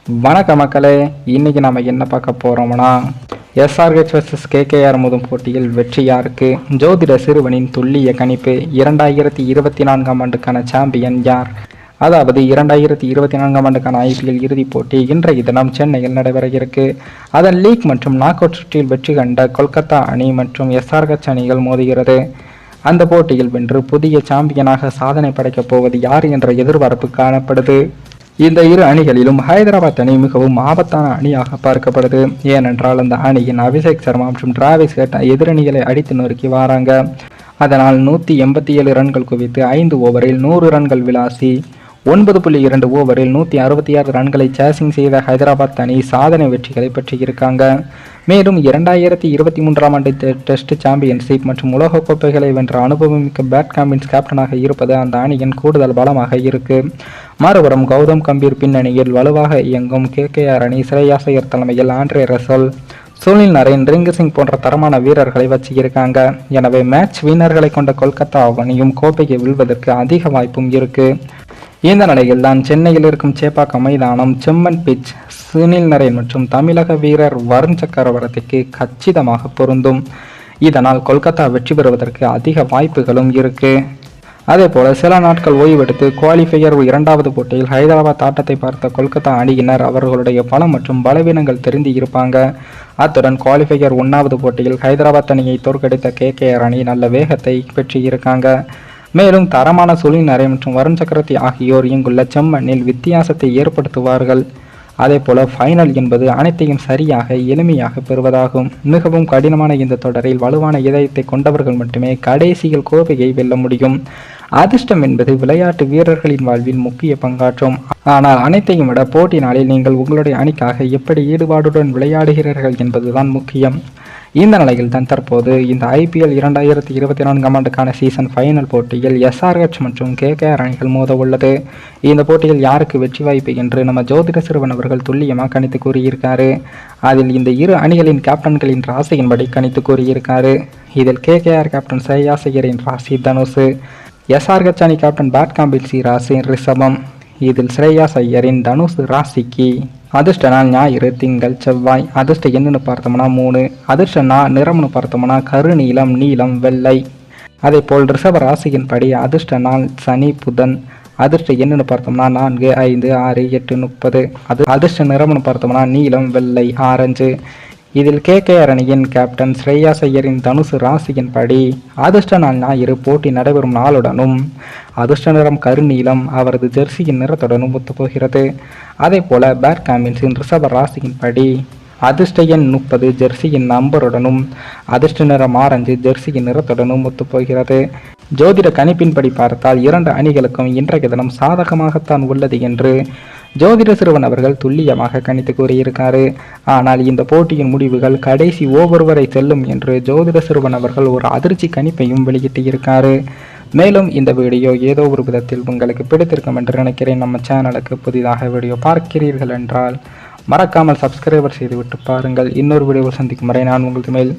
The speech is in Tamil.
வணக்க மக்களே, இன்னைக்கு நம்ம என்ன பார்க்க போறோம்னா எஸ்ஆர்ஹெச் vs கேகேஆர் மோதும் போட்டியில் வெற்றி யாருக்கு? ஜோதிட சிறுவனின் துல்லிய கணிப்பு. 2024ஆம் ஆண்டுக்கான சாம்பியன் யார்? அதாவது 2024ஆம் ஆண்டுக்கான ஐபிஎல் இறுதிப் போட்டி இன்றைய தினம் சென்னையில் நடைபெற இருக்கு. அதன் லீக் மற்றும் நாக் அவுட் சுற்றில் வெற்றி கண்ட கொல்கத்தா அணி மற்றும் எஸ்ஆர்ஹெச் அணிகள் மோதுகிறது. அந்த போட்டியில் வென்று புதிய சாம்பியனாக சாதனை படைக்கப் போவது யார் என்ற எதிர்பார்ப்பு காணப்படுது. இந்த இரு அணிகளிலும் ஹைதராபாத் அணி மிகவும் ஆபத்தான அணியாக பார்க்கப்படுது. ஏனென்றால் அந்த அணியின் அபிஷேக் சர்மா மற்றும் டிராவிஸ் ஹெட் எதிரணிகளை அடித்து நொறுக்கி வராங்க. அதனால் 187 ரன்கள் குவித்து 5 ஓவரில் 100 ரன்கள் விளாசி 9.2 ஓவரில் 166 ரன்களை சேசிங் செய்த ஹைதராபாத் அணி சாதனை வெற்றிகளை பெற்றிருக்காங்க. மேலும் 2023ஆம் ஆண்டு டெஸ்ட் சாம்பியன்ஷிப் மற்றும் உலகக்கோப்பைகளை வென்ற அனுபவமிக்க பேட் கமின்ஸ் கேப்டனாக இருப்பது அந்த அணியின் கூடுதல் பலமாக இருக்கு. மறுபுறம் கௌதம் கம்பீர் பின்னணியில் வலுவாக இயங்கும் கேகேஆர் அணி ஸ்ரேயாஸ் ஐயர் தலைமையில் ஆண்ட்ரே ரசல், சுனில் நரேன், ரிங்கு சிங் போன்ற தரமான வீரர்களை வச்சிருக்காங்க. எனவே மேட்ச் வீரர்களை கொண்ட கொல்கத்தா அணியும் கோப்பையை வெல்வதற்கு அதிக வாய்ப்பும் இருக்கு. இந்த நிலையில் தான் சென்னையில் இருக்கும் சேப்பாக்கம் மைதானம் செம்மண் பிட்ச் சுனில் நரேன் மற்றும் தமிழக வீரர் வருண் சக்கரவர்த்திக்கு கச்சிதமாக பொருந்தும். இதனால் கொல்கத்தா வெற்றி பெறுவதற்கு அதிக வாய்ப்புகளும் இருக்கு. அதே போல சில நாட்கள் ஓய்வெடுத்து குவாலிஃபையர் 2வது போட்டியில் ஹைதராபாத் ஆட்டத்தை பார்த்த கொல்கத்தா அணியினர் அவர்களுடைய பலம் மற்றும் பலவீனங்கள் தெரிந்து இருப்பாங்க. அத்துடன் குவாலிஃபையர் 1வது போட்டியில் ஹைதராபாத் அணியை தோற்கடித்த கேகேஆர் அணி நல்ல வேகத்தை பெற்று இருக்காங்க. மேலும் தரமான சுனில் நரேன் மற்றும் வருண் சக்கரவர்த்தி ஆகியோர் இங்குள்ள செம்மண்ணில் வித்தியாசத்தை ஏற்படுத்துவார்கள். அதே போல ஃபைனல் என்பது அனைத்தையும் சரியாக எளிமையாக பெறுவதாகும். மிகவும் கடினமான இந்த தொடரில் வலுவான இதயத்தை கொண்டவர்கள் மட்டுமே கடைசியில் கோப்பையை வெல்ல முடியும். அதிர்ஷ்டம் என்பது விளையாட்டு வீரர்களின் வாழ்வில் முக்கிய பங்காற்றும். ஆனால் அனைத்தையும் விட போட்டி நாளில் நீங்கள் உங்களுடைய அணிக்காக எப்படி ஈடுபாடுடன் விளையாடுகிறீர்கள் என்பதுதான் முக்கியம். இந்த நிலையில் தான் தற்போது இந்த ஐபிஎல் 2024ஆம் ஆண்டுக்கான சீசன் ஃபைனல் போட்டியில் எஸ்ஆர்ஹெச் மற்றும் கேகேஆர் அணிகள் மோத உள்ளது. இந்த போட்டியில் யாருக்கு வெற்றி வாய்ப்பு என்று நம்ம ஜோதிட சிறுவன் அவர்கள் துல்லியமாக கணித்து கூறியிருக்காரு. அதில் இந்த இரு அணிகளின் கேப்டன்களின் ராசியின்படி கணித்து கூறியிருக்காரு. இதில் கேகேஆர் கேப்டன் ஸ்ரேயாஸ் ஐயரின் ராசி தனுசு, எஸ்ஆர்ஹெச் அணி கேப்டன் பேட் கமின்ஸ் ராசி ரிஷபம். இதில் ஸ்ரேயாஸ் ஐயரின் தனுசு ராசிக்கு அதிர்ஷ்ட நாள் ஞாயிறு, திங்கள், செவ்வாய். அதிர்ஷ்ட எண்ணுன்னு பார்த்தோம்னா 3. அதிர்ஷ்ட நிறம்னு பார்த்தோம்னா கருநீலம், நீலம், வெள்ளை. அதே போல் ரிஷப ராசியின் படி அதிர்ஷ்ட நாள் சனி, புதன். அதிர்ஷ்ட எண்ணுன்னு பார்த்தோம்னா 4, 5, 6, 8, 30. அதிர்ஷ்ட நிறம்னு பார்த்தோம்னா நீலம், வெள்ளை, ஆரஞ்சு. இதில் கேகேஆர் அணியின் கேப்டன் ஸ்ரேயாஸ் ஐயரின் தனுசு ராசியின் படி அதிர்ஷ்ட நாள் ஞாயிறு போட்டி நடைபெறும் நாளுடனும் அதிர்ஷ்ட நிறம் கருநீலம் அவரது ஜெர்சியின் நிறத்துடனும் ஒத்துப்போகிறது. அதே போல பேட் கமின்ஸின் ரிஷப ராசியின் படி அதிர்ஷ்ட எண் 30 ஜெர்சியின் நம்பருடனும் அதிர்ஷ்ட நிறம் ஆரஞ்சு ஜெர்சியின் நிறத்துடனும் ஒத்துப்போகிறது. ஜோதிட கணிப்பின்படி பார்த்தால் 2 அணிகளுக்கும் இன்றைய தினம் சாதகமாகத்தான் உள்ளது என்று ஜோதிட சிறுவன் அவர்கள் துல்லியமாக கணித்து கூறியிருக்காரு. ஆனால் இந்த போட்டியின் முடிவுகள் கடைசி ஓவர் வரை செல்லும் என்று ஜோதிட சிறுவன் அவர்கள் ஒரு அதிர்ச்சி கணிப்பையும் வெளியிட்டு இருக்காரு. மேலும் இந்த வீடியோ ஏதோ ஒரு விதத்தில் உங்களுக்கு பிடித்திருக்கும் என்று நினைக்கிறேன். நம்ம சேனலுக்கு புதிதாக வீடியோ பார்க்கிறீர்கள் என்றால் மறக்காமல் சப்ஸ்கிரைபர் செய்துவிட்டு பாருங்கள். இன்னொரு வீடியோவில் சந்திக்கும் வரை நான் உங்களது மேல்